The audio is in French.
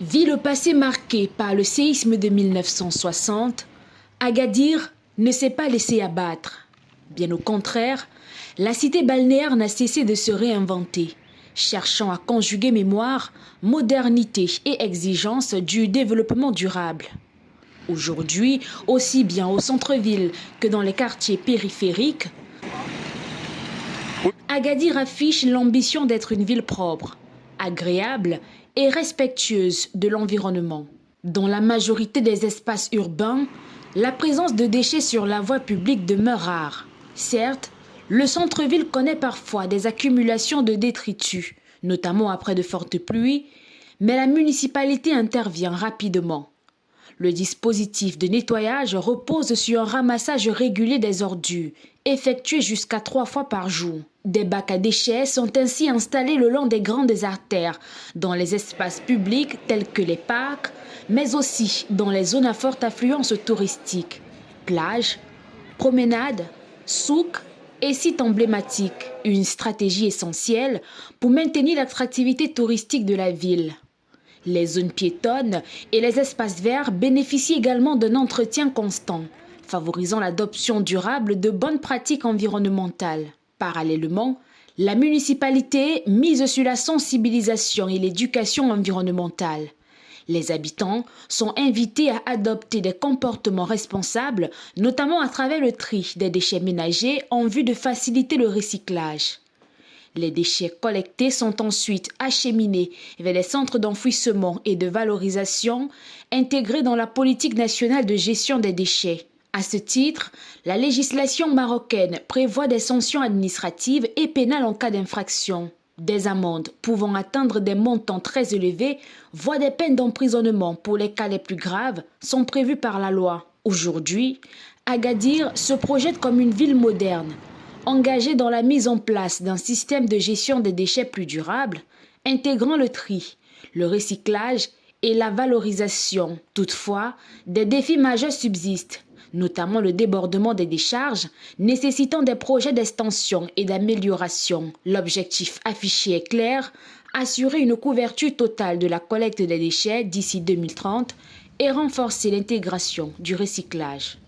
Ville au passé marquée par le séisme de 1960, Agadir ne s'est pas laissé abattre. Bien au contraire, la cité balnéaire n'a cessé de se réinventer, cherchant à conjuguer mémoire, modernité et exigence du développement durable. Aujourd'hui, aussi bien au centre-ville que dans les quartiers périphériques, Agadir affiche l'ambition d'être une ville propre, agréable et respectueuse de l'environnement. Dans la majorité des espaces urbains, la présence de déchets sur la voie publique demeure rare. Certes, le centre-ville connaît parfois des accumulations de détritus, notamment après de fortes pluies, mais la municipalité intervient rapidement. Le dispositif de nettoyage repose sur un ramassage régulier des ordures, effectué jusqu'à 3 fois par jour. Des bacs à déchets sont ainsi installés le long des grandes artères, dans les espaces publics tels que les parcs, mais aussi dans les zones à forte affluence touristique, plages, promenades, souks et sites emblématiques. Une stratégie essentielle pour maintenir l'attractivité touristique de la ville. Les zones piétonnes et les espaces verts bénéficient également d'un entretien constant, favorisant l'adoption durable de bonnes pratiques environnementales. Parallèlement, la municipalité mise sur la sensibilisation et l'éducation environnementale. Les habitants sont invités à adopter des comportements responsables, notamment à travers le tri des déchets ménagers en vue de faciliter le recyclage. Les déchets collectés sont ensuite acheminés vers les centres d'enfouissement et de valorisation intégrés dans la politique nationale de gestion des déchets. À ce titre, la législation marocaine prévoit des sanctions administratives et pénales en cas d'infraction. Des amendes pouvant atteindre des montants très élevés, voire des peines d'emprisonnement pour les cas les plus graves, sont prévues par la loi. Aujourd'hui, Agadir se projette comme une ville moderne, engagée dans la mise en place d'un système de gestion des déchets plus durable, intégrant le tri, le recyclage et la valorisation. Toutefois, des défis majeurs subsistent, notamment le débordement des décharges, nécessitant des projets d'extension et d'amélioration. L'objectif affiché est clair, assurer une couverture totale de la collecte des déchets d'ici 2030 et renforcer l'intégration du recyclage.